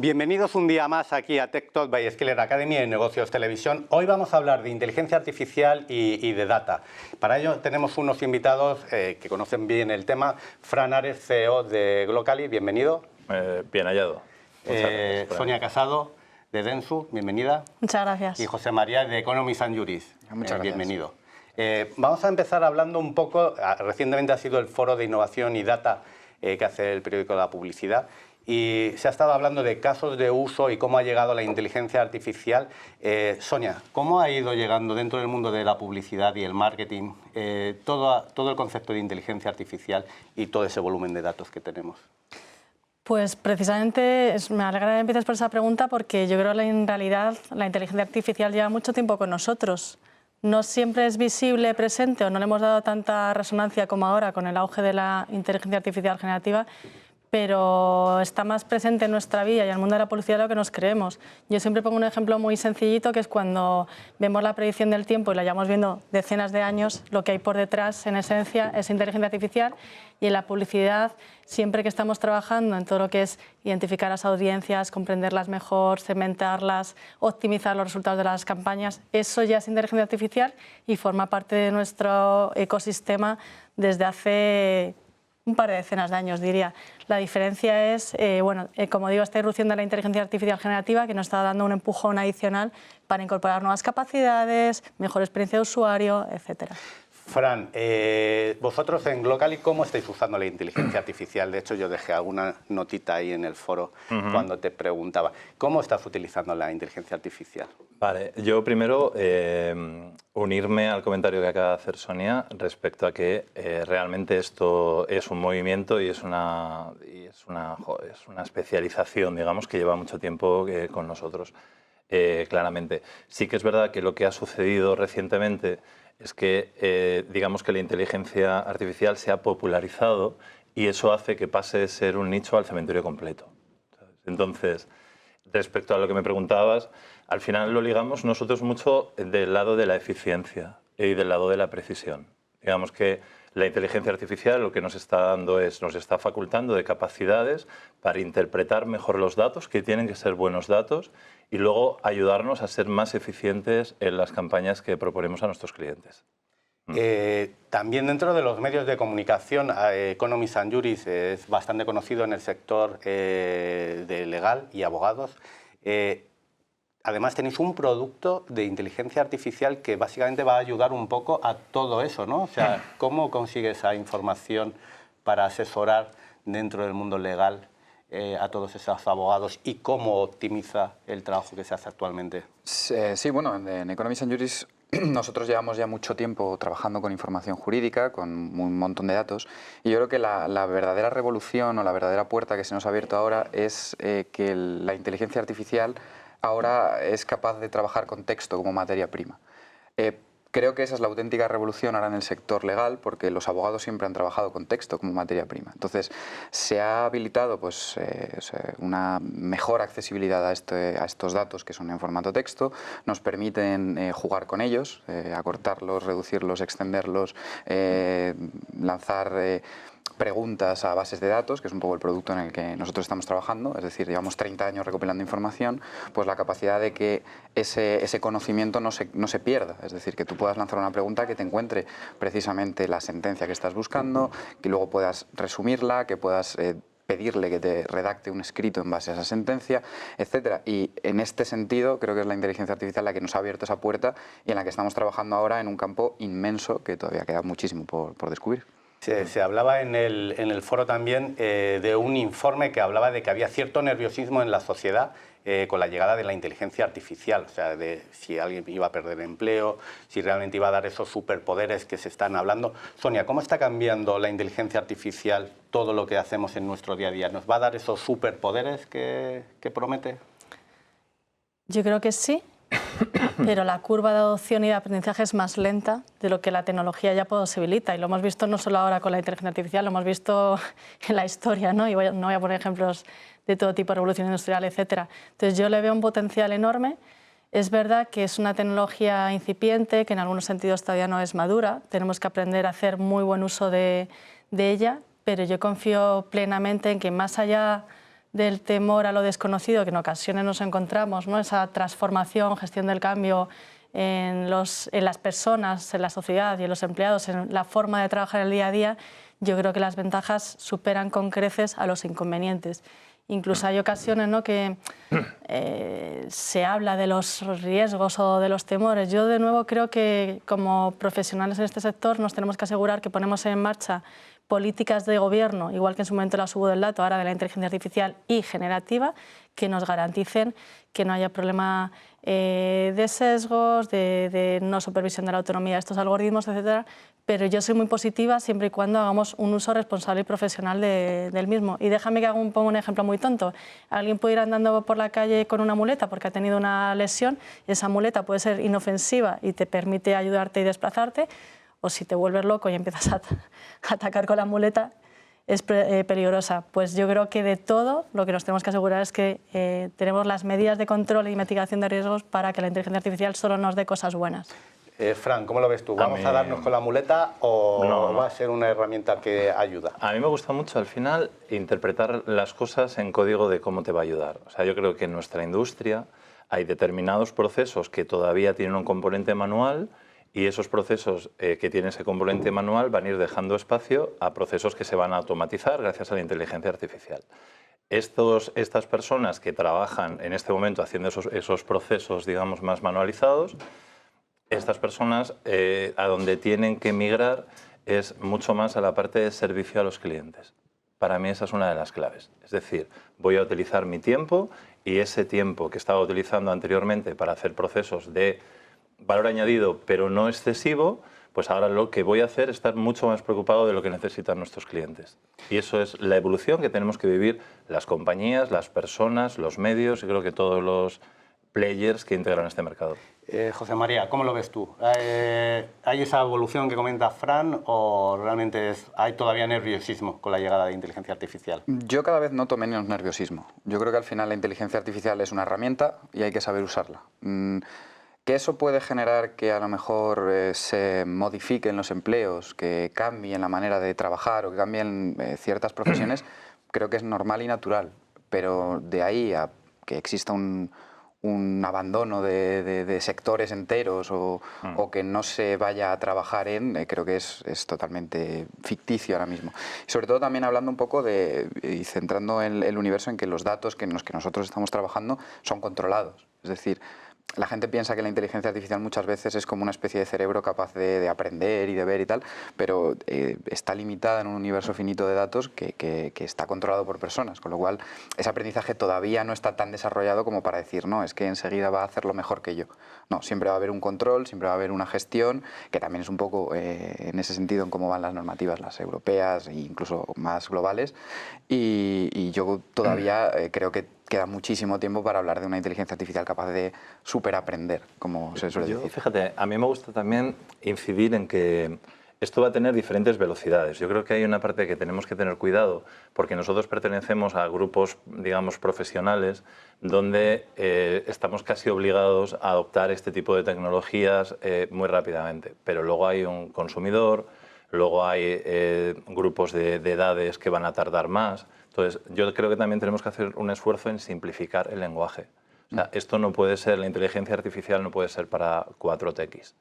Bienvenidos un día más aquí a Tech Talk by Skiller Academy en Negocios Televisión. Hoy vamos a hablar de inteligencia artificial y de data. Para ello tenemos unos invitados que conocen bien el tema. Fran Ares, CEO de Glocaly, bienvenido. Bien hallado. Sonia Casado, de Dentsu, bienvenida. Muchas gracias. Y José María, de Economy and Juris. Muchas gracias. Bienvenido. Vamos a empezar hablando un poco, recientemente ha sido el Foro de Innovación y Data que hace el periódico de la Publicidad, y se ha estado hablando de casos de uso y cómo ha llegado la inteligencia artificial. Sonia, ¿cómo ha ido llegando dentro del mundo de la publicidad y el marketing todo el concepto de inteligencia artificial y todo ese volumen de datos que tenemos? Pues precisamente me alegra que empieces por esa pregunta, porque yo creo que en realidad la inteligencia artificial lleva mucho tiempo con nosotros. No siempre es visible, presente, o no le hemos dado tanta resonancia como ahora con el auge de la inteligencia artificial generativa, pero está más presente en nuestra vida y en el mundo de la publicidad de lo que nos creemos. Yo siempre pongo un ejemplo muy sencillito, que es cuando vemos la predicción del tiempo y la llevamos viendo decenas de años, lo que hay por detrás, en esencia, es inteligencia artificial. Y en la publicidad, siempre que estamos trabajando en todo lo que es identificar las audiencias, comprenderlas mejor, segmentarlas, optimizar los resultados de las campañas, eso ya es inteligencia artificial y forma parte de nuestro ecosistema desde hace un par de decenas de años, diría. La diferencia es, como digo, esta irrupción de la inteligencia artificial generativa, que nos está dando un empujón adicional para incorporar nuevas capacidades, mejor experiencia de usuario, etcétera. Fran, vosotros en Glocaly, ¿cómo estáis usando la inteligencia artificial? De hecho, yo dejé alguna notita ahí en el foro cuando te preguntaba. ¿Cómo estás utilizando la inteligencia artificial? Vale, yo primero unirme al comentario que acaba de hacer Sonia respecto a que realmente esto es un movimiento y es una especialización, digamos, que lleva mucho tiempo con nosotros, claramente. Sí que es verdad que lo que ha sucedido recientemente es que, digamos que la inteligencia artificial se ha popularizado y eso hace que pase de ser un nicho al cementerio completo. Entonces, respecto a lo que me preguntabas, al final lo ligamos nosotros mucho del lado de la eficiencia y del lado de la precisión. Digamos que la inteligencia artificial lo que nos está dando es, nos está facultando de capacidades para interpretar mejor los datos, que tienen que ser buenos datos, y luego ayudarnos a ser más eficientes en las campañas que proponemos a nuestros clientes. También dentro de los medios de comunicación, Economy and Juris es bastante conocido en el sector de legal y abogados. Además tenéis un producto de inteligencia artificial que básicamente va a ayudar un poco a todo eso, ¿no? O sea, ¿cómo consigues esa información para asesorar dentro del mundo legal a todos esos abogados y cómo optimiza el trabajo que se hace actualmente? Sí, bueno, en Economy and Juris nosotros llevamos ya mucho tiempo trabajando con información jurídica, con un montón de datos, y yo creo que la verdadera revolución o la verdadera puerta que se nos ha abierto ahora es que la inteligencia artificial ahora es capaz de trabajar con texto como materia prima. Creo que esa es la auténtica revolución ahora en el sector legal, porque los abogados siempre han trabajado con texto como materia prima. Entonces, se ha habilitado pues, una mejor accesibilidad a estos datos que son en formato texto, nos permiten jugar con ellos, acortarlos, reducirlos, extenderlos, lanzar preguntas a bases de datos, que es un poco el producto en el que nosotros estamos trabajando, es decir, llevamos 30 años recopilando información, pues la capacidad de que ese conocimiento no se pierda, es decir, que tú puedas lanzar una pregunta que te encuentre precisamente la sentencia que estás buscando, que luego puedas resumirla, que puedas pedirle que te redacte un escrito en base a esa sentencia, etcétera. Y en este sentido creo que es la inteligencia artificial la que nos ha abierto esa puerta y en la que estamos trabajando ahora en un campo inmenso que todavía queda muchísimo por descubrir. Se hablaba en el foro también de un informe que hablaba de que había cierto nerviosismo en la sociedad con la llegada de la inteligencia artificial, o sea, de si alguien iba a perder empleo, si realmente iba a dar esos superpoderes que se están hablando. Sonia, ¿cómo está cambiando la inteligencia artificial todo lo que hacemos en nuestro día a día? ¿Nos va a dar esos superpoderes que promete? Yo creo que sí, pero la curva de adopción y de aprendizaje es más lenta de lo que la tecnología ya posibilita. Y lo hemos visto no solo ahora con la inteligencia artificial, lo hemos visto en la historia, ¿no? Y no voy a poner ejemplos de todo tipo, de revolución industrial, etcétera. Entonces yo le veo un potencial enorme. Es verdad que es una tecnología incipiente, que en algunos sentidos todavía no es madura. Tenemos que aprender a hacer muy buen uso de ella, pero yo confío plenamente en que más allá del temor a lo desconocido, que en ocasiones nos encontramos, ¿no? Esa transformación, gestión del cambio en las personas, en la sociedad y en los empleados, en la forma de trabajar el día a día, yo creo que las ventajas superan con creces a los inconvenientes. Incluso hay ocasiones, ¿no?, que se habla de los riesgos o de los temores. Yo, de nuevo, creo que como profesionales en este sector nos tenemos que asegurar que ponemos en marcha políticas de gobierno, igual que en su momento las hubo del dato, ahora de la inteligencia artificial y generativa, que nos garanticen que no haya problema de sesgos, de no supervisión de la autonomía de estos algoritmos, etcétera. Pero yo soy muy positiva siempre y cuando hagamos un uso responsable y profesional del mismo. Y déjame que ponga un ejemplo muy tonto. Alguien puede ir andando por la calle con una muleta porque ha tenido una lesión, y esa muleta puede ser inofensiva y te permite ayudarte y desplazarte, o si te vuelves loco y empiezas a atacar con la muleta, es peligrosa. Pues yo creo que de todo lo que nos tenemos que asegurar es que tenemos las medidas de control y mitigación de riesgos para que la inteligencia artificial solo nos dé cosas buenas. Fran, ¿cómo lo ves tú? ¿Vamos a darnos con la muleta o no. va a ser una herramienta que ayuda? A mí me gusta mucho, al final, interpretar las cosas en código de cómo te va a ayudar. O sea, yo creo que en nuestra industria hay determinados procesos que todavía tienen un componente manual, y esos procesos que tienen ese componente manual van a ir dejando espacio a procesos que se van a automatizar gracias a la inteligencia artificial. Estas personas que trabajan en este momento haciendo esos procesos, digamos, más manualizados, estas personas a donde tienen que migrar es mucho más a la parte de servicio a los clientes. Para mí esa es una de las claves. Es decir, voy a utilizar mi tiempo, y ese tiempo que estaba utilizando anteriormente para hacer procesos de valor añadido, pero no excesivo, pues ahora lo que voy a hacer es estar mucho más preocupado de lo que necesitan nuestros clientes. Y eso es la evolución que tenemos que vivir las compañías, las personas, los medios y creo que todos los players que integran este mercado. José María, ¿cómo lo ves tú? ¿Hay esa evolución que comenta Fran o realmente hay todavía nerviosismo con la llegada de inteligencia artificial? Yo cada vez noto menos nerviosismo. Yo creo que al final la inteligencia artificial es una herramienta y hay que saber usarla. Que eso puede generar que a lo mejor se modifiquen los empleos, que cambien la manera de trabajar o que cambien ciertas profesiones, creo que es normal y natural. Pero de ahí a que exista un abandono de sectores enteros o que no se vaya a trabajar creo que es totalmente ficticio ahora mismo. Y sobre todo también hablando un poco y centrando el universo en que los datos en los que nosotros estamos trabajando son controlados. Es decir, la gente piensa que la inteligencia artificial muchas veces es como una especie de cerebro capaz de aprender y de ver y tal, pero está limitada en un universo finito de datos que está controlado por personas, con lo cual ese aprendizaje todavía no está tan desarrollado como para decir, no, es que enseguida va a hacerlo mejor que yo. No, siempre va a haber un control, siempre va a haber una gestión, que también es un poco en ese sentido en cómo van las normativas, las europeas e incluso más globales, y yo todavía creo que queda muchísimo tiempo para hablar de una inteligencia artificial capaz de superaprender, como se suele decir. Fíjate, a mí me gusta también incidir en que esto va a tener diferentes velocidades. Yo creo que hay una parte que tenemos que tener cuidado, porque nosotros pertenecemos a grupos, digamos, profesionales, donde estamos casi obligados a adoptar este tipo de tecnologías muy rápidamente. Pero luego hay un consumidor, luego hay grupos de edades que van a tardar más. Entonces, yo creo que también tenemos que hacer un esfuerzo en simplificar el lenguaje. O sea, esto no puede ser, la inteligencia artificial no puede ser para 4TX.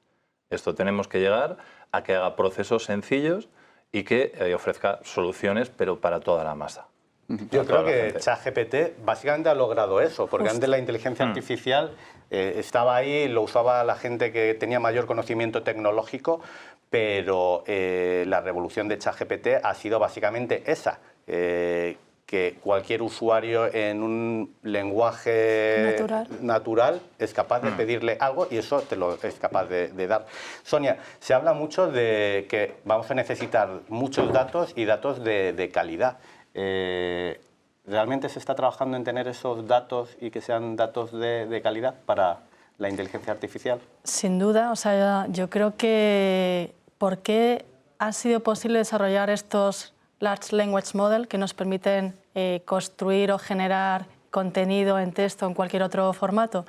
Esto tenemos que llegar a que haga procesos sencillos y que ofrezca soluciones, pero para toda la masa. Yo creo que ChatGPT básicamente ha logrado eso, porque antes la inteligencia artificial estaba ahí, lo usaba la gente que tenía mayor conocimiento tecnológico, pero la revolución de ChatGPT ha sido básicamente esa. Que cualquier usuario en un lenguaje natural es capaz de pedirle algo y eso te lo es capaz de dar. Sonia, se habla mucho de que vamos a necesitar muchos datos y datos de calidad. ¿Realmente se está trabajando en tener esos datos y que sean datos de calidad para la inteligencia artificial? Sin duda, o sea, yo creo que ¿por qué ha sido posible desarrollar estos Large Language Model que nos permiten construir o generar contenido en texto o en cualquier otro formato?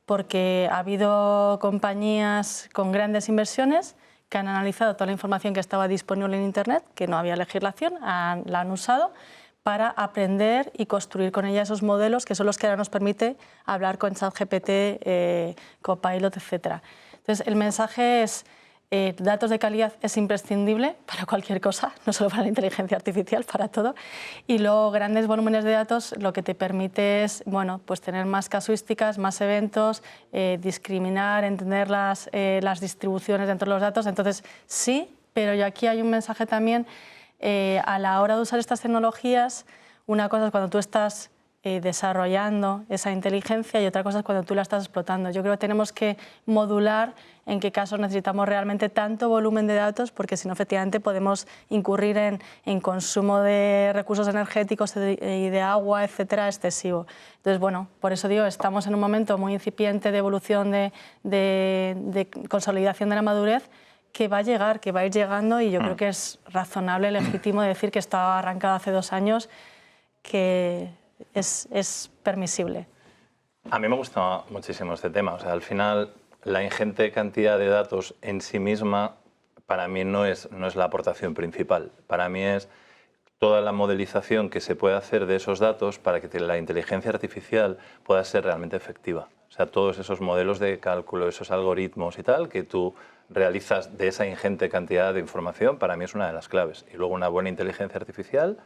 Porque ha habido compañías con grandes inversiones que han analizado toda la información que estaba disponible en Internet, que no había legislación, la han usado para aprender y construir con ella esos modelos que son los que ahora nos permite hablar con ChatGPT, Copilot, etc. Entonces, el mensaje es: datos de calidad es imprescindible para cualquier cosa, no solo para la inteligencia artificial, para todo. Y luego, grandes volúmenes de datos lo que te permite es, bueno, pues tener más casuísticas, más eventos, discriminar, entender las distribuciones dentro de los datos. Entonces, sí, pero aquí hay un mensaje también. A la hora de usar estas tecnologías, una cosa es cuando tú estás desarrollando esa inteligencia y otra cosa es cuando tú la estás explotando. Yo creo que tenemos que modular en qué casos necesitamos realmente tanto volumen de datos, porque si no, efectivamente, podemos incurrir en consumo de recursos energéticos y de agua, etcétera, excesivo. Entonces, bueno, por eso digo, estamos en un momento muy incipiente de evolución, de consolidación de la madurez, que va a llegar, que va a ir llegando, y yo creo que es razonable, legítimo decir que estaba arrancado hace 2 años, que es permisible. A mí me gusta muchísimo este tema. O sea, al final, la ingente cantidad de datos en sí misma, para mí no es la aportación principal. Para mí es toda la modelización que se puede hacer de esos datos para que la inteligencia artificial pueda ser realmente efectiva. O sea, todos esos modelos de cálculo, esos algoritmos y tal, que tú realizas de esa ingente cantidad de información, para mí es una de las claves. Y luego una buena inteligencia artificial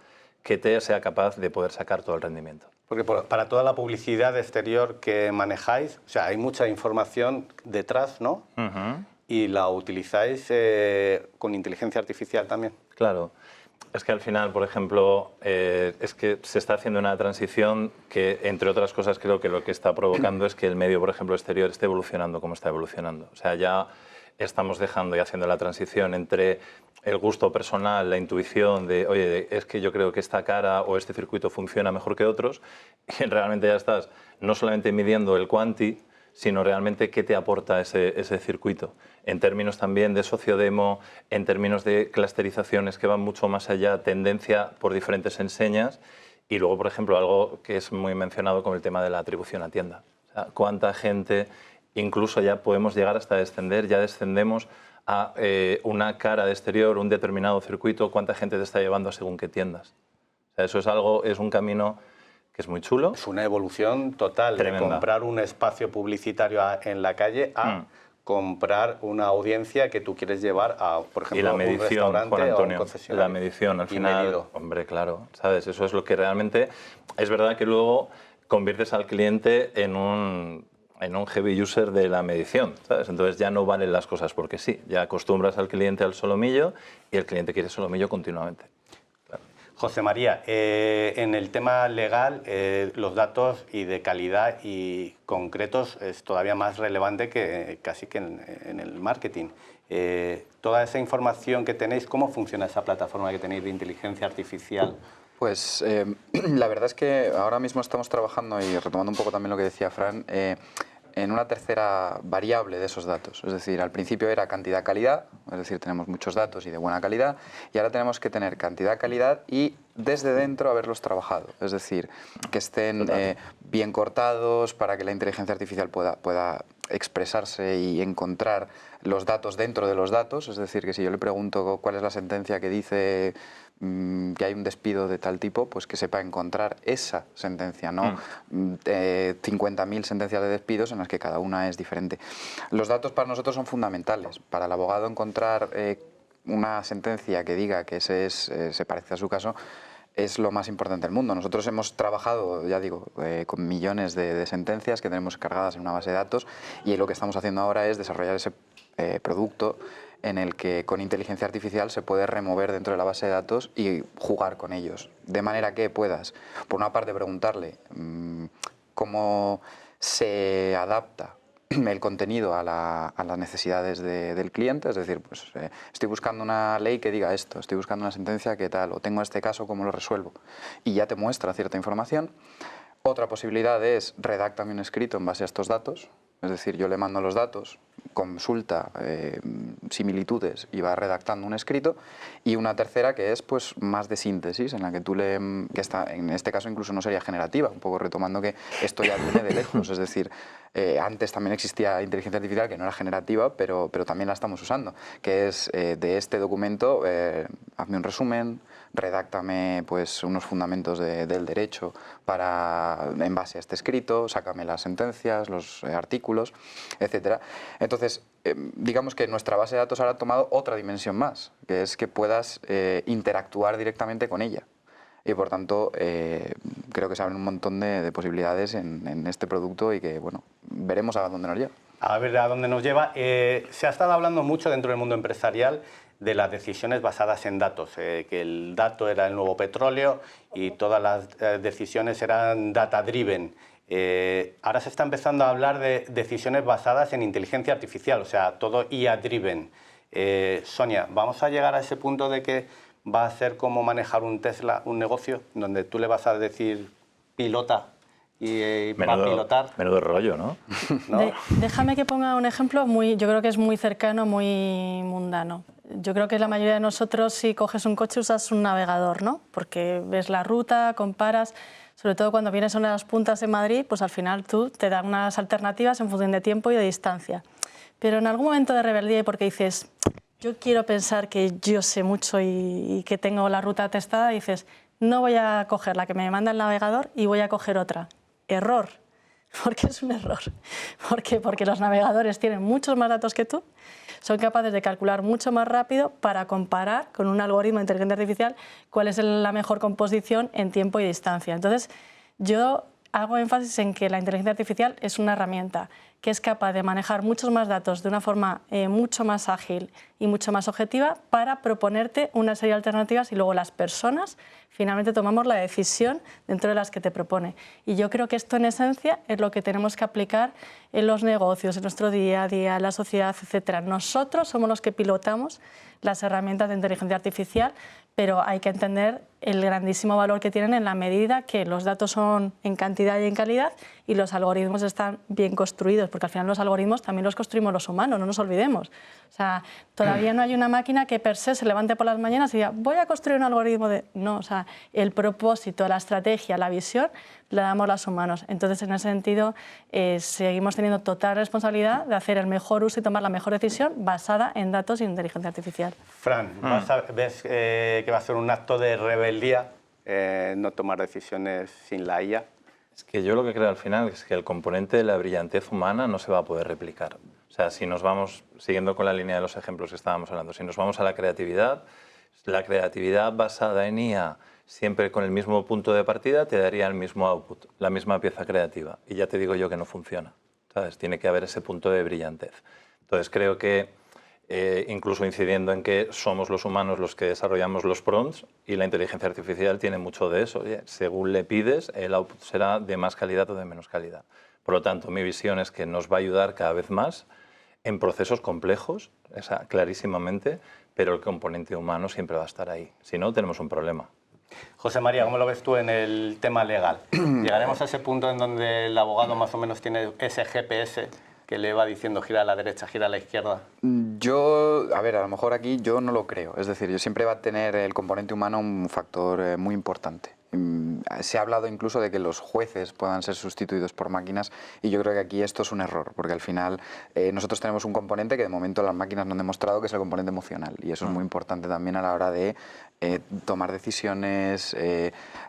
que sea capaz de poder sacar todo el rendimiento. Porque para toda la publicidad exterior que manejáis, o sea, hay mucha información detrás, ¿no? Y la utilizáis con inteligencia artificial también. Claro. Es que al final, por ejemplo, es que se está haciendo una transición que, entre otras cosas, creo que lo que está provocando es que el medio, por ejemplo, exterior esté evolucionando como está evolucionando. O sea, ya estamos dejando y haciendo la transición entre el gusto personal, la intuición de, oye, es que yo creo que esta cara o este circuito funciona mejor que otros, y realmente ya estás no solamente midiendo el quanti, sino realmente qué te aporta ese circuito. En términos también de sociodemo, en términos de clusterizaciones que van mucho más allá, tendencia por diferentes enseñas, y luego, por ejemplo, algo que es muy mencionado con el tema de la atribución a tienda. O sea, cuánta gente, incluso ya podemos llegar hasta descender, ya descendemos a una cara de exterior, un determinado circuito, cuánta gente te está llevando a según qué tiendas. O sea, eso es algo, es un camino que es muy chulo. Es una evolución total. Tremenda. De comprar un espacio publicitario en la calle a comprar una audiencia que tú quieres llevar a, por ejemplo, y la medición, un restaurante Juan Antonio, o a un concesionario. la medición, al final, medido. hombre, claro, ¿sabes? Eso es lo que realmente... Es verdad que luego conviertes al cliente en un heavy user de la medición, ¿sabes? Entonces ya no valen las cosas porque sí, ya acostumbras al cliente al solomillo y el cliente quiere solomillo continuamente. Claro. José María, en el tema legal, los datos y de calidad y concretos es todavía más relevante que casi que en el marketing. Toda esa información que tenéis, ¿cómo funciona esa plataforma que tenéis de inteligencia artificial? Pues la verdad es que ahora mismo estamos trabajando, y retomando un poco también lo que decía Fran, en una tercera variable de esos datos. Es decir, al principio era cantidad-calidad, es decir, tenemos muchos datos y de buena calidad, y ahora tenemos que tener cantidad-calidad y desde dentro haberlos trabajado. Es decir, que estén bien cortados para que la inteligencia artificial pueda expresarse y encontrar los datos dentro de los datos. Es decir, que si yo le pregunto cuál es la sentencia que dice que hay un despido de tal tipo, pues que sepa encontrar esa sentencia, no 50.000 sentencias de despidos en las que cada una es diferente. Los datos para nosotros son fundamentales. Para el abogado encontrar una sentencia que diga que se parece a su caso es lo más importante del mundo. Nosotros hemos trabajado, ya digo, con millones de sentencias que tenemos cargadas en una base de datos, y lo que estamos haciendo ahora es desarrollar ese producto en el que con inteligencia artificial se puede remover dentro de la base de datos y jugar con ellos. De manera que puedas, por una parte, preguntarle cómo se adapta el contenido a las necesidades del cliente, es decir, pues, estoy buscando una ley que diga esto, estoy buscando una sentencia que tal, o tengo este caso, ¿cómo lo resuelvo? Y ya te muestra cierta información. Otra posibilidad es redáctame un escrito en base a estos datos, es decir, yo le mando los datos, consulta similitudes y va redactando un escrito, y una tercera que es pues más de síntesis, en la que que está, en este caso incluso no sería generativa, un poco retomando que esto ya viene de lejos, es decir, antes también existía inteligencia artificial que no era generativa, pero también la estamos usando, que es de este documento, hazme un resumen, redáctame pues unos fundamentos del derecho en base a este escrito, sácame las sentencias, los artículos, etcétera. Entonces, digamos que nuestra base de datos ahora ha tomado otra dimensión más, que es que puedas interactuar directamente con ella. Y por tanto, creo que se abren un montón de posibilidades en este producto y que, bueno, veremos a dónde nos lleva. A ver a dónde nos lleva. Se ha estado hablando mucho dentro del mundo empresarial de las decisiones basadas en datos, que el dato era el nuevo petróleo y todas las decisiones eran data-driven. Ahora se está empezando a hablar de decisiones basadas en inteligencia artificial, o sea, todo IA-driven. Sonia, ¿vamos a llegar a ese punto de que va a ser como manejar un Tesla, un negocio, donde tú le vas a decir pilota y va a pilotar? Menudo rollo, ¿no? ¿No? Déjame que ponga un ejemplo yo creo que es muy cercano, muy mundano. Yo creo que la mayoría de nosotros, si coges un coche, usas un navegador, ¿no? Porque ves la ruta, comparas, sobre todo cuando vienes a una de las puntas de Madrid, pues al final tú te dan unas alternativas en función de tiempo y de distancia. Pero en algún momento de rebeldía y porque dices, yo quiero pensar que yo sé mucho y que tengo la ruta testada, dices, no voy a coger la que me manda el navegador y voy a coger otra. Error. ¿Por qué es un error? ¿Por qué? Porque los navegadores tienen muchos más datos que tú, son capaces de calcular mucho más rápido para comparar con un algoritmo de inteligencia artificial cuál es la mejor composición en tiempo y distancia. Entonces, yo hago énfasis en que la inteligencia artificial es una herramienta que es capaz de manejar muchos más datos de una forma mucho más ágil y mucho más objetiva para proponerte una serie de alternativas y luego las personas finalmente tomamos la decisión dentro de las que te propone. Y yo creo que esto en esencia es lo que tenemos que aplicar en los negocios, en nuestro día a día, en la sociedad, etc. Nosotros somos los que pilotamos las herramientas de inteligencia artificial, pero hay que entender el grandísimo valor que tienen en la medida que los datos son en cantidad y en calidad y los algoritmos están bien construidos, porque al final los algoritmos también los construimos los humanos, no nos olvidemos. O sea, todavía no hay una máquina que per se levante por las mañanas y diga, voy a construir un algoritmo de... No, o sea, el propósito, la estrategia, la visión, la damos los humanos. Entonces, en ese sentido, seguimos teniendo total responsabilidad de hacer el mejor uso y tomar la mejor decisión basada en datos y inteligencia artificial. Fran, ¿ves que va a ser un acto de rebeldía no tomar decisiones sin la IA? Es que yo lo que creo al final es que el componente de la brillantez humana no se va a poder replicar. O sea, si nos vamos, siguiendo con la línea de los ejemplos que estábamos hablando, si nos vamos a la creatividad basada en IA, siempre con el mismo punto de partida, te daría el mismo output, la misma pieza creativa. Y ya te digo yo que no funciona, ¿sabes? Tiene que haber ese punto de brillantez. Entonces creo que, incluso incidiendo en que somos los humanos los que desarrollamos los prompts y la inteligencia artificial tiene mucho de eso. Oye, según le pides, el output será de más calidad o de menos calidad. Por lo tanto, mi visión es que nos va a ayudar cada vez más en procesos complejos, clarísimamente, pero el componente humano siempre va a estar ahí. Si no, tenemos un problema. José María, ¿cómo lo ves tú en el tema legal? ¿Llegaremos a ese punto en donde el abogado más o menos tiene ese GPS que le va diciendo gira a la derecha, gira a la izquierda? A ver, a lo mejor aquí yo no lo creo. Es decir, yo siempre va a tener el componente humano un factor muy importante. Se ha hablado incluso de que los jueces puedan ser sustituidos por máquinas y yo creo que aquí esto es un error, porque al final nosotros tenemos un componente que de momento las máquinas no han demostrado, que es el componente emocional, y eso es muy importante también a la hora de tomar decisiones,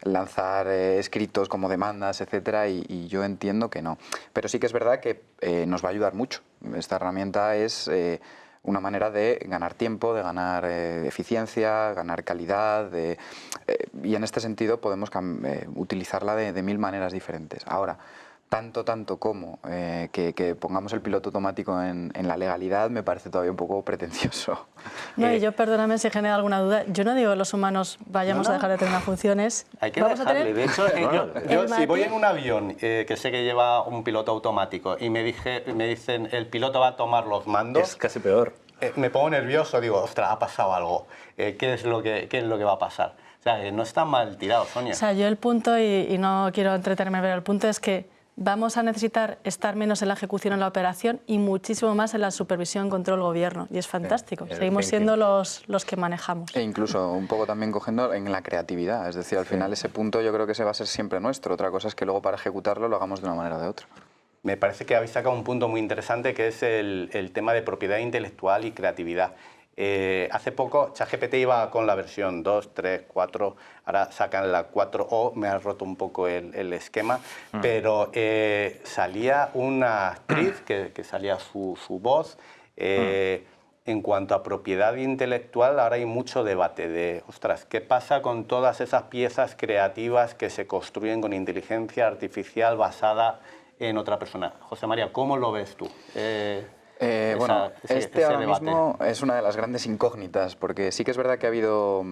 lanzar escritos como demandas, etcétera, y yo entiendo que no. Pero sí que es verdad que nos va a ayudar mucho. Esta herramienta es una manera de ganar tiempo, de ganar eficiencia, ganar calidad, y en este sentido podemos utilizarla de mil maneras diferentes. Ahora, tanto como que pongamos el piloto automático en la legalidad me parece todavía un poco pretencioso. No, y yo, perdóname si genera alguna duda, yo no digo que los humanos vayamos a dejar de tener funciones. Hay que dejarle. De hecho, yo si voy en un avión que sé que lleva un piloto automático y me dicen el piloto va a tomar los mandos... Es casi peor. Me pongo nervioso, digo, ostras, ha pasado algo. ¿Qué es lo que va a pasar? O sea, no está mal tirado, Sonia. O sea, yo el punto, y no quiero entretenerme, pero el punto es que vamos a necesitar estar menos en la ejecución, en la operación y muchísimo más en la supervisión, control, gobierno. Y es fantástico. Seguimos siendo los que manejamos. E incluso un poco también cogiendo en la creatividad. Es decir, al final ese punto yo creo que ese va a ser siempre nuestro. Otra cosa es que luego para ejecutarlo lo hagamos de una manera o de otra. Me parece que habéis sacado un punto muy interesante que es el tema de propiedad intelectual y creatividad. Hace poco ChatGPT iba con la versión 2, 3, 4, ahora sacan la 4O, me ha roto un poco el esquema, pero salía una actriz que salía su voz. En cuanto a propiedad intelectual, ahora hay mucho debate de, ostras, ¿qué pasa con todas esas piezas creativas que se construyen con inteligencia artificial basada en otra persona? José María, ¿cómo lo ves tú? Bueno, ese ahora debate. mismo es una de las grandes incógnitas, porque sí que es verdad que ha habido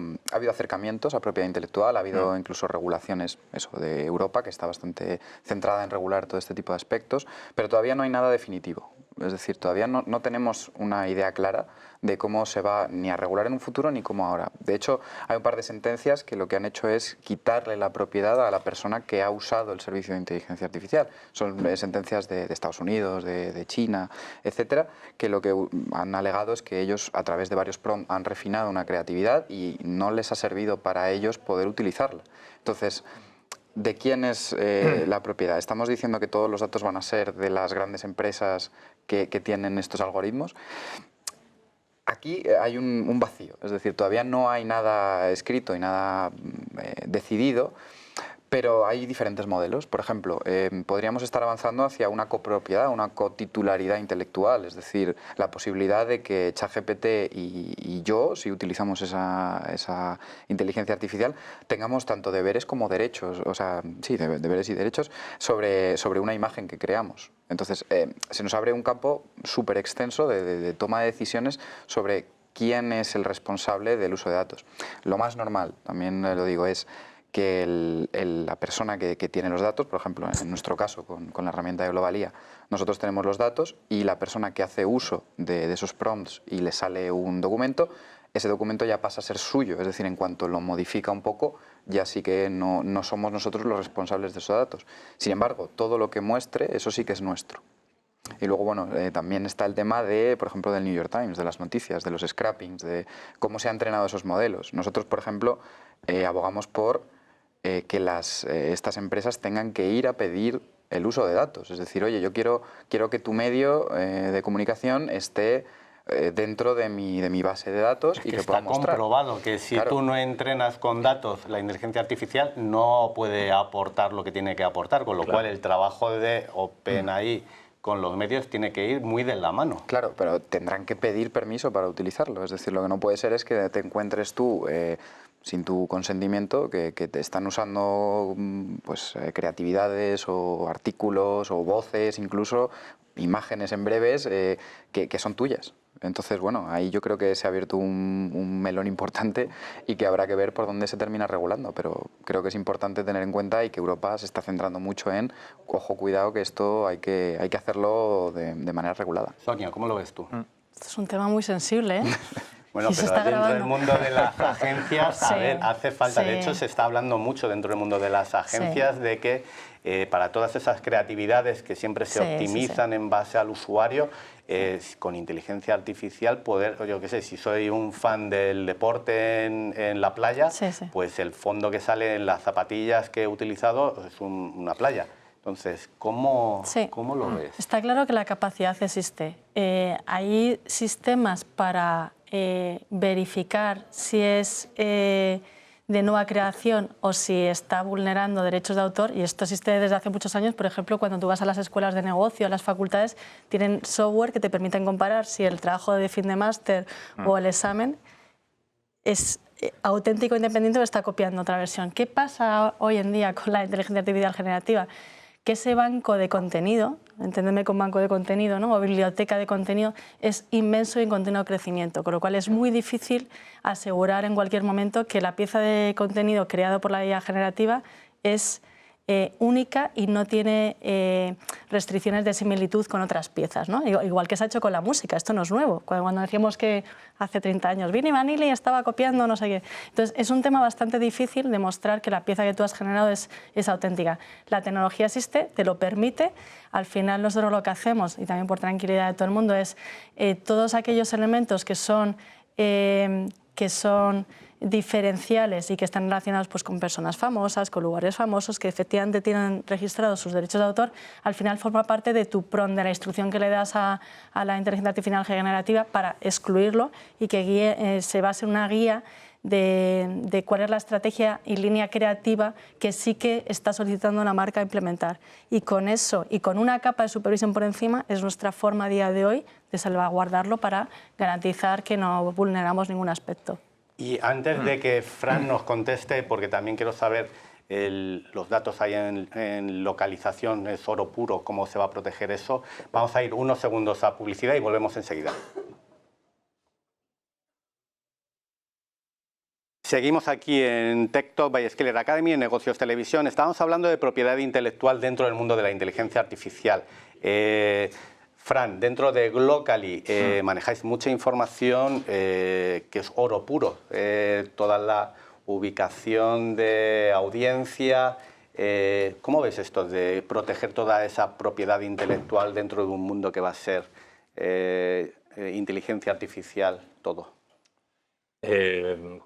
acercamientos a propiedad intelectual, ha habido incluso regulaciones de Europa, que está bastante centrada en regular todo este tipo de aspectos, pero todavía no hay nada definitivo. Es decir, todavía no tenemos una idea clara de cómo se va ni a regular en un futuro ni cómo ahora. De hecho, hay un par de sentencias que lo que han hecho es quitarle la propiedad a la persona que ha usado el servicio de inteligencia artificial. Son sentencias de Estados Unidos, de China, etcétera, que lo que han alegado es que ellos, a través de varios prompts, han refinado una creatividad y no les ha servido para ellos poder utilizarla. Entonces, ¿de quién es la propiedad? ¿Estamos diciendo que todos los datos van a ser de las grandes empresas que tienen estos algoritmos? Aquí hay un vacío, es decir, todavía no hay nada escrito y nada decidido, pero hay diferentes modelos. Por ejemplo, podríamos estar avanzando hacia una copropiedad, una cotitularidad intelectual, es decir, la posibilidad de que ChatGPT y yo, si utilizamos esa inteligencia artificial, tengamos tanto deberes como derechos, o sea, sí, deberes y derechos sobre una imagen que creamos. Entonces, se nos abre un campo súper extenso de toma de decisiones sobre quién es el responsable del uso de datos. Lo más normal, también lo digo, es que la persona que tiene los datos, por ejemplo, en nuestro caso con la herramienta de Globalía, nosotros tenemos los datos y la persona que hace uso de esos prompts y le sale un documento, ese documento ya pasa a ser suyo, es decir, en cuanto lo modifica un poco, ya sí que no somos nosotros los responsables de esos datos. Sin embargo, todo lo que muestre, eso sí que es nuestro. Y luego, bueno, también está el tema de, por ejemplo, del New York Times, de las noticias, de los scrappings, de cómo se han entrenado esos modelos. Nosotros, por ejemplo, abogamos por que estas empresas tengan que ir a pedir el uso de datos. Es decir, oye, yo quiero que tu medio de comunicación esté dentro de mi base de datos y que pueda mostrar. Está comprobado que si tú no entrenas con datos, la inteligencia artificial no puede aportar lo que tiene que aportar, con lo cual el trabajo de OpenAI con los medios tiene que ir muy de la mano. Claro, pero tendrán que pedir permiso para utilizarlo. Es decir, lo que no puede ser es que te encuentres tú sin tu consentimiento, que te están usando pues, creatividades o artículos o voces, incluso imágenes en breves que son tuyas. Entonces, bueno, ahí yo creo que se ha abierto un melón importante y que habrá que ver por dónde se termina regulando, pero creo que es importante tener en cuenta y que Europa se está centrando mucho en, ojo, cuidado, que esto hay que hacerlo de manera regulada. Sonia, ¿cómo lo ves tú? Esto es un tema muy sensible, ¿eh? Bueno, pero dentro del mundo de las agencias, a ver, hace falta, de hecho se está hablando mucho dentro del mundo de las agencias de que para todas esas creatividades que siempre se optimizan en base al usuario, con inteligencia artificial poder, yo qué sé, si soy un fan del deporte en la playa, pues el fondo que sale en las zapatillas que he utilizado es una playa. Entonces, ¿cómo lo ves? Está claro que la capacidad existe. Hay sistemas para verificar si es de nueva creación o si está vulnerando derechos de autor, y esto existe desde hace muchos años. Por ejemplo, cuando tú vas a las escuelas de negocio, a las facultades, tienen software que te permiten comparar si el trabajo de fin de máster o el examen es auténtico, independiente o está copiando otra versión. ¿Qué pasa hoy en día con la inteligencia artificial generativa? Que ese banco de contenido, enténdeme con banco de contenido, ¿no?, o biblioteca de contenido, es inmenso y en continuo crecimiento, con lo cual es muy difícil asegurar en cualquier momento que la pieza de contenido creado por la IA generativa es única y no tiene restricciones de similitud con otras piezas, ¿no? Igual que se ha hecho con la música, esto no es nuevo. Cuando decíamos que hace 30 años Vinnie Vanilli estaba copiando no sé qué. Entonces, es un tema bastante difícil demostrar que la pieza que tú has generado es auténtica. La tecnología existe, te lo permite. Al final, nosotros lo que hacemos, y también por tranquilidad de todo el mundo, es todos aquellos elementos que son diferenciales y que están relacionados pues, con personas famosas, con lugares famosos, que efectivamente tienen registrados sus derechos de autor, al final forma parte de tu prompt, de la instrucción que le das a la inteligencia artificial generativa para excluirlo y que se base en una guía de cuál es la estrategia y línea creativa que sí que está solicitando la marca implementar. Y con eso, y con una capa de supervisión por encima, es nuestra forma a día de hoy de salvaguardarlo para garantizar que no vulneramos ningún aspecto. Y antes de que Fran nos conteste, porque también quiero saber los datos ahí en localización, es oro puro, cómo se va a proteger eso, vamos a ir unos segundos a publicidad y volvemos enseguida. Seguimos aquí en Tech Talk by Scaler Academy, en Negocios Televisión. Estamos hablando de propiedad intelectual dentro del mundo de la inteligencia artificial. Fran, dentro de Glocally manejáis mucha información que es oro puro, toda la ubicación de audiencia. ¿Cómo ves esto de proteger toda esa propiedad intelectual dentro de un mundo que va a ser inteligencia artificial todo?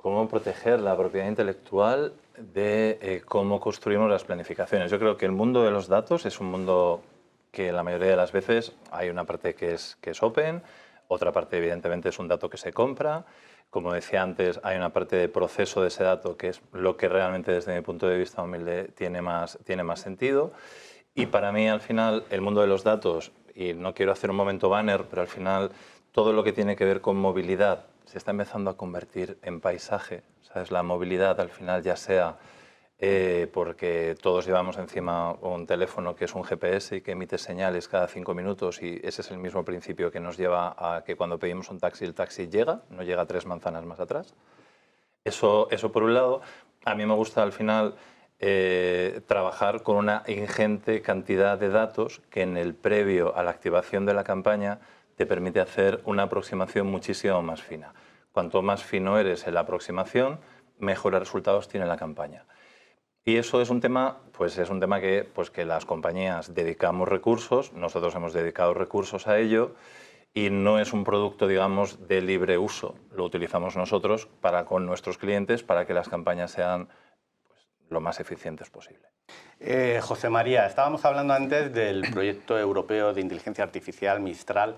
¿Cómo proteger la propiedad intelectual de cómo construimos las planificaciones? Yo creo que el mundo de los datos es un mundo que la mayoría de las veces hay una parte que es open, otra parte evidentemente es un dato que se compra. Como decía antes, hay una parte de proceso de ese dato que es lo que realmente desde mi punto de vista humilde tiene más sentido. Y para mí al final el mundo de los datos, y no quiero hacer un momento banner, pero al final todo lo que tiene que ver con movilidad se está empezando a convertir en paisaje, ¿sabes? La movilidad al final ya sea porque todos llevamos encima un teléfono que es un GPS y que emite señales cada 5 minutos y ese es el mismo principio que nos lleva a que cuando pedimos un taxi, el taxi llega, no llega 3 manzanas más atrás. Eso por un lado. A mí me gusta al final trabajar con una ingente cantidad de datos que en el previo a la activación de la campaña te permite hacer una aproximación muchísimo más fina. Cuanto más fino eres en la aproximación, mejores resultados tiene la campaña. Y eso es un tema, que las compañías dedicamos recursos, nosotros hemos dedicado recursos a ello y no es un producto, digamos, de libre uso. Lo utilizamos nosotros con nuestros clientes para que las campañas sean lo más eficientes posible. José María, estábamos hablando antes del proyecto europeo de inteligencia artificial Mistral.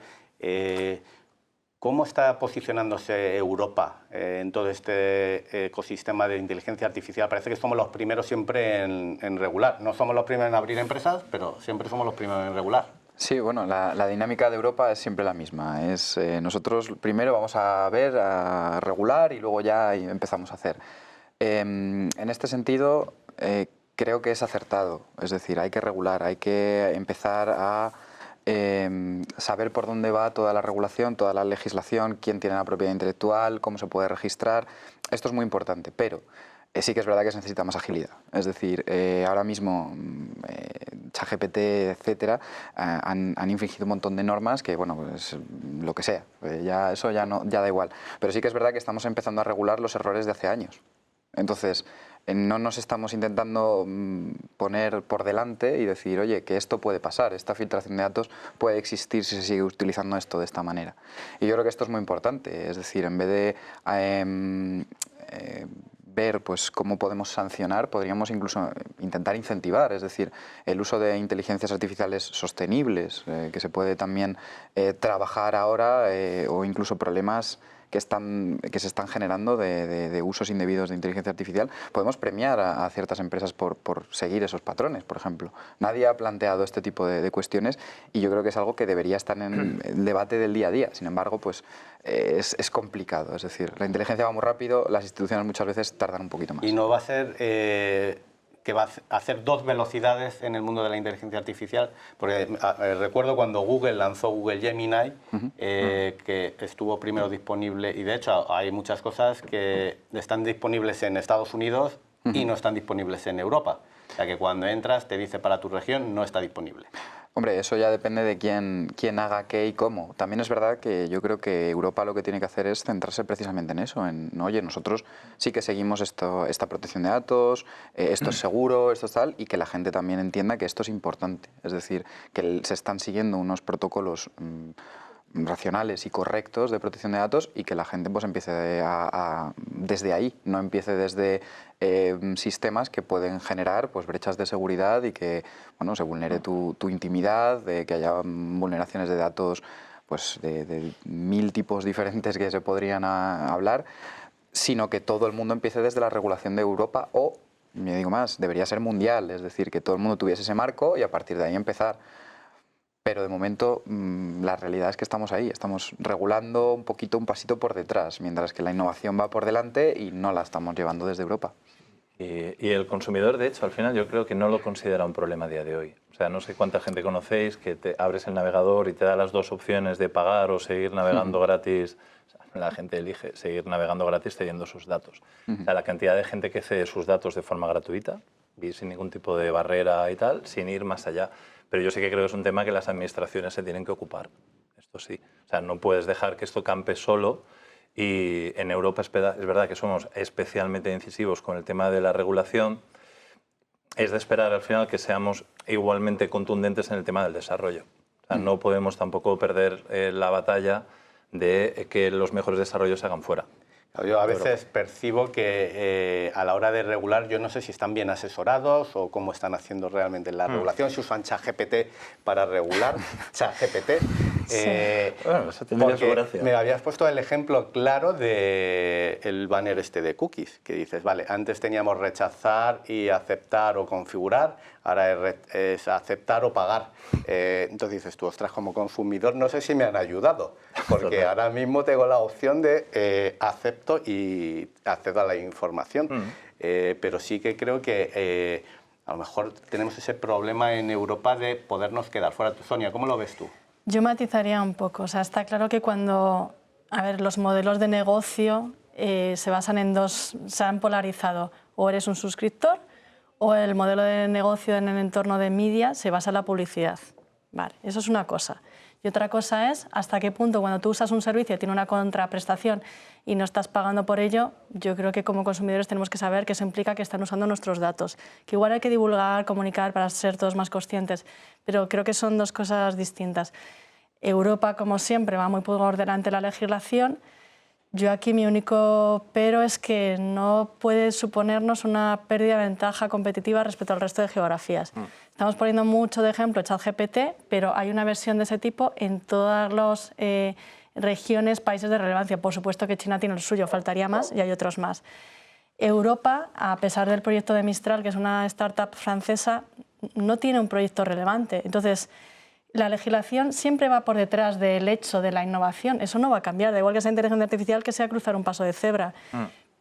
¿Cómo está posicionándose Europa en todo este ecosistema de inteligencia artificial? Parece que somos los primeros siempre en regular. No somos los primeros en abrir empresas, pero siempre somos los primeros en regular. Sí, bueno, la dinámica de Europa es siempre la misma. Nosotros primero vamos a ver, a regular y luego ya empezamos a hacer. En este sentido, creo que es acertado. Es decir, hay que regular, hay que empezar a saber por dónde va toda la regulación, toda la legislación, quién tiene la propiedad intelectual, cómo se puede registrar. Esto es muy importante, pero sí que es verdad que se necesita más agilidad. Es decir, ahora mismo ChatGPT, etcétera, han infringido un montón de normas que, bueno, pues lo que sea, eso ya da igual. Pero sí que es verdad que estamos empezando a regular los errores de hace años. Entonces, no nos estamos intentando poner por delante y decir, oye, que esto puede pasar, esta filtración de datos puede existir si se sigue utilizando esto de esta manera. Y yo creo que esto es muy importante, es decir, en vez de ver pues, cómo podemos sancionar, podríamos incluso intentar incentivar, es decir, el uso de inteligencias artificiales sostenibles, que se puede también trabajar ahora, o incluso problemas que se están generando de usos indebidos de inteligencia artificial, podemos premiar a ciertas empresas por seguir esos patrones, por ejemplo. Nadie ha planteado este tipo de cuestiones y yo creo que es algo que debería estar en el debate del día a día. Sin embargo, pues es complicado. Es decir, la inteligencia va muy rápido, las instituciones muchas veces tardan un poquito más. Y no va a ser que va a hacer 2 velocidades en el mundo de la inteligencia artificial, porque recuerdo cuando Google lanzó Google Gemini, que estuvo primero disponible, y de hecho hay muchas cosas que están disponibles en Estados Unidos y no están disponibles en Europa. O sea que cuando entras te dice para tu región no está disponible. Hombre, eso ya depende de quién haga qué y cómo. También es verdad que yo creo que Europa lo que tiene que hacer es centrarse precisamente en eso, oye, nosotros sí que seguimos esta protección de datos, esto es seguro, esto es tal, y que la gente también entienda que esto es importante. Es decir, que se están siguiendo unos protocolos racionales y correctos de protección de datos y que la gente pues empiece desde ahí, no empiece desde sistemas que pueden generar pues brechas de seguridad y que bueno, se vulnere tu intimidad, de que haya vulneraciones de datos pues de 1000 tipos diferentes que se podrían hablar, sino que todo el mundo empiece desde la regulación de Europa o, me digo más, debería ser mundial, es decir, que todo el mundo tuviese ese marco y a partir de ahí empezar. Pero de momento la realidad es que estamos ahí, estamos regulando un poquito, un pasito por detrás, mientras que la innovación va por delante y no la estamos llevando desde Europa. Y el consumidor, de hecho, al final yo creo que no lo considera un problema a día de hoy. O sea, no sé cuánta gente conocéis que te abres el navegador y te da las dos opciones de pagar o seguir navegando gratis. O sea, la gente elige seguir navegando gratis cediendo sus datos. O sea, la cantidad de gente que cede sus datos de forma gratuita y sin ningún tipo de barrera y tal, sin ir más allá. Pero yo sí que creo que es un tema que las administraciones se tienen que ocupar. Esto sí. O sea, no puedes dejar que esto campe solo. Y en Europa es verdad que somos especialmente incisivos con el tema de la regulación. Es de esperar al final que seamos igualmente contundentes en el tema del desarrollo. O sea, no podemos tampoco perder la batalla de que los mejores desarrollos se hagan fuera. Yo a veces percibo que a la hora de regular, yo no sé si están bien asesorados o cómo están haciendo realmente la regulación, si usan ChatGPT para regular, ChatGPT. Bueno, eso tendría su gracia. Me habías puesto el ejemplo claro del banner este de cookies, que dices, vale, antes teníamos rechazar y aceptar o configurar, ahora es aceptar o pagar. Entonces dices tú, ostras, como consumidor no sé si me han ayudado, porque ahora mismo tengo la opción de acepto y accedo a la información. Pero sí que creo que a lo mejor tenemos ese problema en Europa de podernos quedar fuera. Sonia, ¿cómo lo ves tú? Yo matizaría un poco. O sea, está claro que cuando los modelos de negocio se basan en dos, se han polarizado. O eres un suscriptor o el modelo de negocio en el entorno de media se basa en la publicidad. Vale, eso es una cosa. Y otra cosa es hasta qué punto cuando tú usas un servicio y tiene una contraprestación y no estás pagando por ello, yo creo que como consumidores tenemos que saber que eso implica que están usando nuestros datos. Que igual hay que divulgar, comunicar para ser todos más conscientes, pero creo que son dos cosas distintas. Europa, como siempre, va muy por delante de la legislación. Yo aquí mi único pero es que no puede suponernos una pérdida de ventaja competitiva respecto al resto de geografías. Estamos poniendo mucho de ejemplo ChatGPT, pero hay una versión de ese tipo en todas las regiones, países de relevancia. Por supuesto que China tiene el suyo, faltaría más y hay otros más. Europa, a pesar del proyecto de Mistral, que es una startup francesa, no tiene un proyecto relevante. Entonces, la legislación siempre va por detrás del hecho de la innovación. Eso no va a cambiar, da igual que sea inteligencia artificial que sea cruzar un paso de cebra.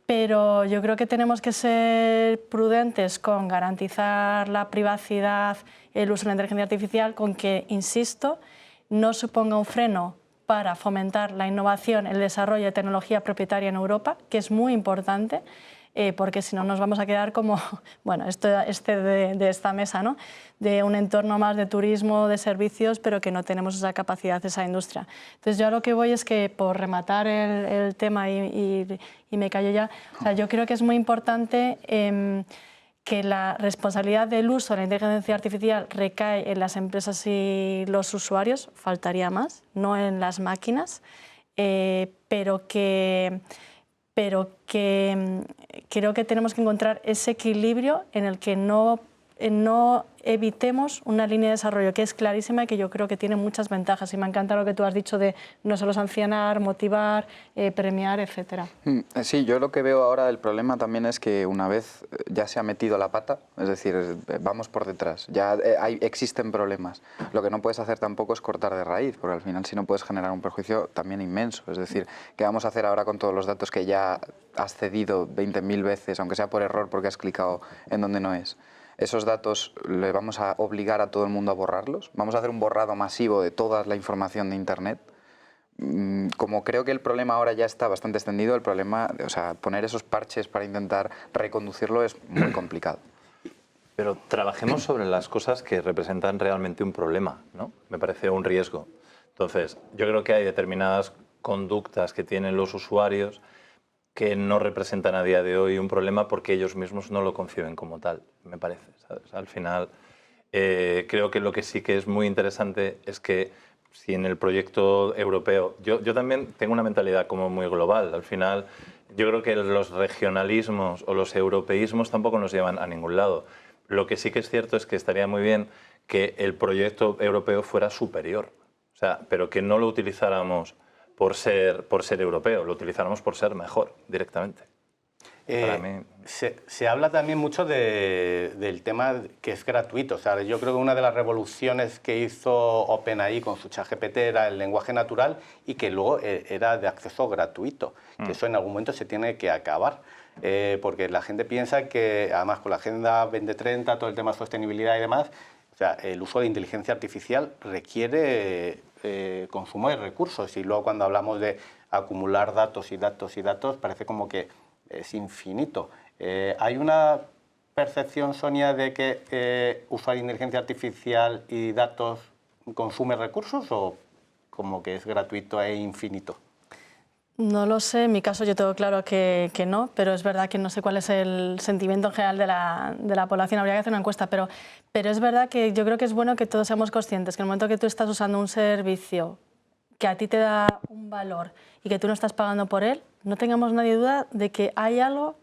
Pero yo creo que tenemos que ser prudentes con garantizar la privacidad, el uso de la inteligencia artificial, con que, insisto, no suponga un freno para fomentar la innovación, el desarrollo de tecnología propietaria en Europa, que es muy importante, porque si no nos vamos a quedar como, bueno, de esta mesa, ¿no? De un entorno más de turismo, de servicios, pero que no tenemos esa capacidad, esa industria. Entonces yo a lo que voy es que, por rematar el tema y me callo ya, o sea, yo creo que es muy importante que la responsabilidad del uso de la inteligencia artificial recae en las empresas y los usuarios, faltaría más, no en las máquinas, pero que creo que tenemos que encontrar ese equilibrio en el que no evitemos una línea de desarrollo que es clarísima y que yo creo que tiene muchas ventajas. Y me encanta lo que tú has dicho de no solo sancionar, motivar, premiar, etc. Sí, yo lo que veo ahora, el problema también es que una vez ya se ha metido la pata, es decir, vamos por detrás, ya existen problemas. Lo que no puedes hacer tampoco es cortar de raíz, porque al final si no puedes generar un perjuicio también inmenso. Es decir, ¿qué vamos a hacer ahora con todos los datos que ya has cedido 20.000 veces, aunque sea por error porque has clicado en donde no es? ¿Esos datos le vamos a obligar a todo el mundo a borrarlos? ¿Vamos a hacer un borrado masivo de toda la información de Internet? Como creo que el problema ahora ya está bastante extendido, el problema, o sea, poner esos parches para intentar reconducirlo es muy complicado. Pero trabajemos sobre las cosas que representan realmente un problema, ¿no? Me parece un riesgo. Entonces, yo creo que hay determinadas conductas que tienen los usuarios que no representan a día de hoy un problema porque ellos mismos no lo conciben como tal, me parece, ¿sabes? Al final, creo que lo que sí que es muy interesante es que si en el proyecto europeo... Yo también tengo una mentalidad como muy global. Al final, yo creo que los regionalismos o los europeísmos tampoco nos llevan a ningún lado. Lo que sí que es cierto es que estaría muy bien que el proyecto europeo fuera superior, o sea, pero que no lo utilizáramos por ser europeo, lo utilizáramos por ser mejor directamente. Para mí... se habla también mucho del tema que es gratuito. O sea, yo creo que una de las revoluciones que hizo OpenAI con su ChatGPT era el lenguaje natural y que luego era de acceso gratuito. Que eso en algún momento se tiene que acabar. Porque la gente piensa que, además, con la Agenda 2030, todo el tema de sostenibilidad y demás, o sea, el uso de inteligencia artificial requiere consumo de recursos. Y luego cuando hablamos de acumular datos y datos y datos, parece como que es infinito. ¿Hay una percepción, Sonia, de que usar inteligencia artificial y datos consume recursos o como que es gratuito e infinito? No lo sé, en mi caso yo tengo claro que no, pero es verdad que no sé cuál es el sentimiento en general de la población, habría que hacer una encuesta, pero es verdad que yo creo que es bueno que todos seamos conscientes que en el momento que tú estás usando un servicio que a ti te da un valor y que tú no estás pagando por él, no tengamos nadie duda de que hay algo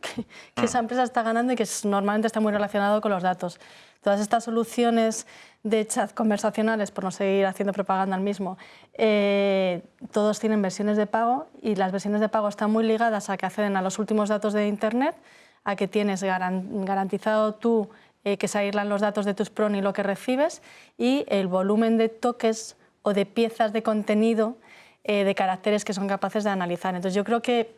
que esa empresa está ganando y que normalmente está muy relacionado con los datos. Todas estas soluciones de chat conversacionales, por no seguir haciendo propaganda al mismo, todos tienen versiones de pago y las versiones de pago están muy ligadas a que acceden a los últimos datos de Internet, a que tienes garantizado tú que se aíslan los datos de tus PRON y lo que recibes y el volumen de toques o de piezas de contenido de caracteres que son capaces de analizar. Entonces yo creo que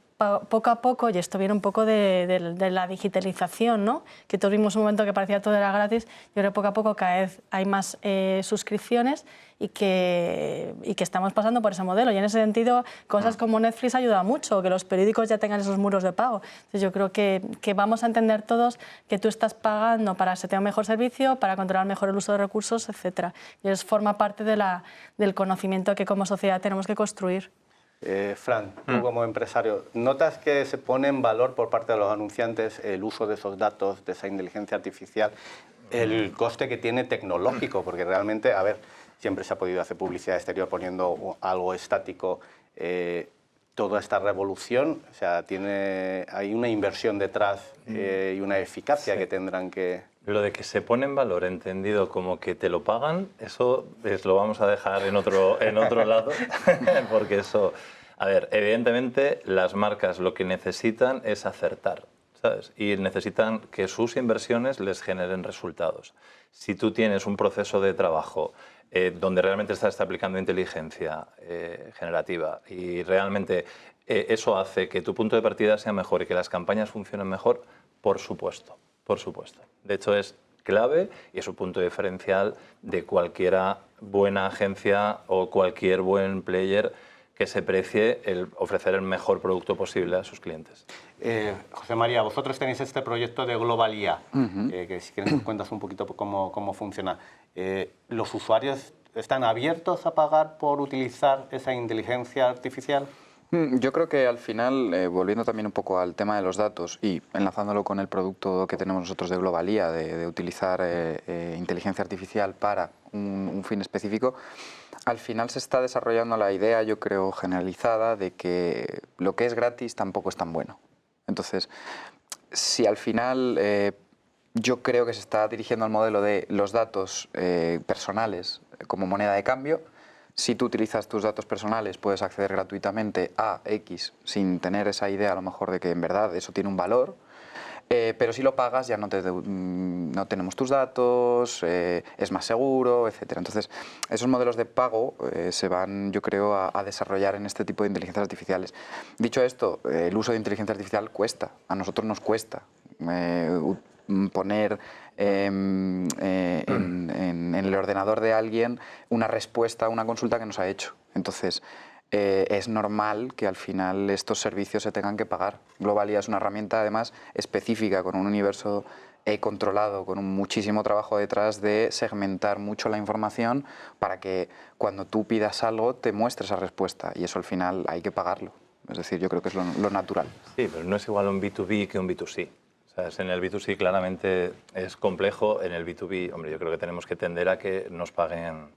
poco a poco, y esto viene un poco de la digitalización, ¿no? Que todos vimos un momento que parecía todo era gratis, yo creo que poco a poco cada vez hay más suscripciones y que estamos pasando por ese modelo. Y en ese sentido, cosas como Netflix ayudan mucho, que los periódicos ya tengan esos muros de pago. Entonces yo creo que vamos a entender todos que tú estás pagando para que se tenga un mejor servicio, para controlar mejor el uso de recursos, etc. Y eso forma parte del conocimiento que como sociedad tenemos que construir. Fran, tú como empresario, ¿notas que se pone en valor por parte de los anunciantes el uso de esos datos, de esa inteligencia artificial, el coste que tiene tecnológico? Porque realmente, a ver, siempre se ha podido hacer publicidad exterior poniendo algo estático. Toda esta revolución, o sea, hay una inversión detrás y una eficacia que tendrán que... Lo de que se pone en valor entendido como que te lo pagan, eso lo vamos a dejar en otro lado, porque eso... A ver, evidentemente las marcas lo que necesitan es acertar, ¿sabes? Y necesitan que sus inversiones les generen resultados. Si tú tienes un proceso de trabajo donde realmente estás aplicando inteligencia generativa y realmente eso hace que tu punto de partida sea mejor y que las campañas funcionen mejor, por supuesto, por supuesto. De hecho, es clave y es un punto diferencial de cualquiera buena agencia o cualquier buen player que se precie el ofrecer el mejor producto posible a sus clientes. José María, vosotros tenéis este proyecto de Global IA, que si quieres nos cuentas un poquito cómo funciona. ¿Los usuarios están abiertos a pagar por utilizar esa inteligencia artificial? Yo creo que al final, volviendo también un poco al tema de los datos y enlazándolo con el producto que tenemos nosotros de Global IA, de utilizar inteligencia artificial para un fin específico, al final se está desarrollando la idea, yo creo, generalizada de que lo que es gratis tampoco es tan bueno. Entonces, si al final yo creo que se está dirigiendo al modelo de los datos personales como moneda de cambio, si tú utilizas tus datos personales puedes acceder gratuitamente a X sin tener esa idea a lo mejor de que en verdad eso tiene un valor, pero si lo pagas ya no tenemos tus datos, es más seguro, etc. Entonces, esos modelos de pago se van, yo creo, a desarrollar en este tipo de inteligencias artificiales. Dicho esto, el uso de inteligencia artificial cuesta, a nosotros nos cuesta poner en el ordenador de alguien una respuesta a una consulta que nos ha hecho. Entonces, es normal que al final estos servicios se tengan que pagar. Global IA es una herramienta, además, específica, con un universo controlado con muchísimo trabajo detrás de segmentar mucho la información para que cuando tú pidas algo te muestre esa respuesta y eso al final hay que pagarlo. Es decir, yo creo que es lo natural. Sí, pero no es igual un B2B que un B2C. O sea, en el B2C claramente es complejo, en el B2B, hombre, yo creo que tenemos que tender a que nos paguen.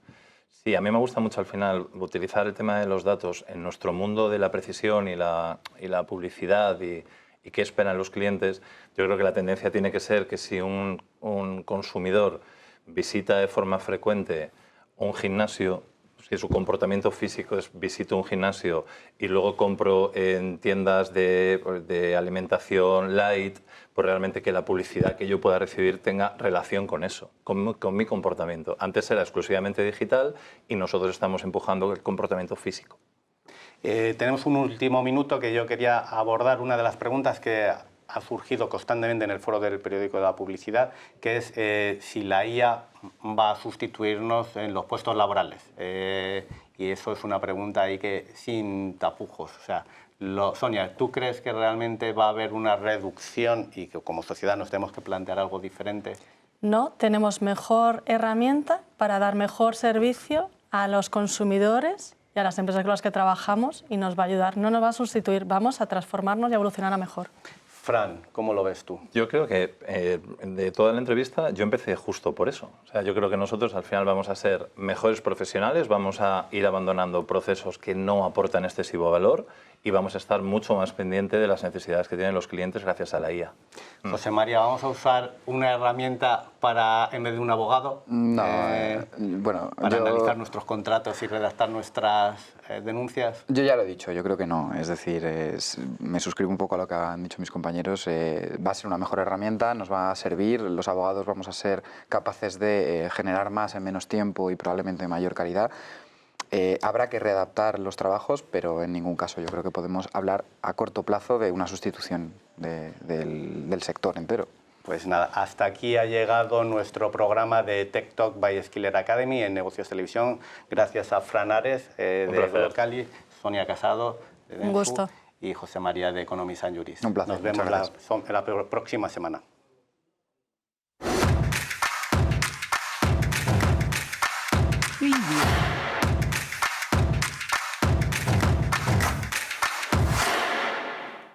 Sí, a mí me gusta mucho al final utilizar el tema de los datos en nuestro mundo de la precisión y la publicidad y qué esperan los clientes. Yo creo que la tendencia tiene que ser que si un consumidor visita de forma frecuente un gimnasio, si su comportamiento físico es visito un gimnasio y luego compro en tiendas de alimentación light, pues realmente que la publicidad que yo pueda recibir tenga relación con eso, con mi comportamiento. Antes era exclusivamente digital y nosotros estamos empujando el comportamiento físico. Tenemos un último minuto que yo quería abordar una de las preguntas que ha surgido constantemente en el foro del periódico de la publicidad, que es si la IA va a sustituirnos en los puestos laborales. Y eso es una pregunta ahí que sin tapujos. O sea, Sonia, ¿tú crees que realmente va a haber una reducción y que como sociedad nos tenemos que plantear algo diferente? No, tenemos mejor herramienta para dar mejor servicio a los consumidores y a las empresas con las que trabajamos y nos va a ayudar. No nos va a sustituir, vamos a transformarnos y a evolucionar a mejor. Fran, ¿cómo lo ves tú? Yo creo que de toda la entrevista yo empecé justo por eso. O sea, yo creo que nosotros al final vamos a ser mejores profesionales, vamos a ir abandonando procesos que no aportan excesivo valor y vamos a estar mucho más pendientes de las necesidades que tienen los clientes gracias a la IA. José María, ¿vamos a usar una herramienta en vez de un abogado? No, bueno, para analizar nuestros contratos y redactar nuestras denuncias. Yo ya lo he dicho, yo creo que no. Es decir, me suscribo un poco a lo que han dicho mis compañeros. Va a ser una mejor herramienta, nos va a servir. Los abogados vamos a ser capaces de generar más en menos tiempo y probablemente de mayor calidad. Habrá que readaptar los trabajos, pero en ningún caso yo creo que podemos hablar a corto plazo de una sustitución del sector entero. Pues nada, hasta aquí ha llegado nuestro programa de Tech Talk by Skiller Academy en Negocios Televisión. Gracias a Fran Ares de Glocali, Sonia Casado de Dentsu Un gusto. y José María de Economies and Juris. Un placer. Nos vemos la próxima semana.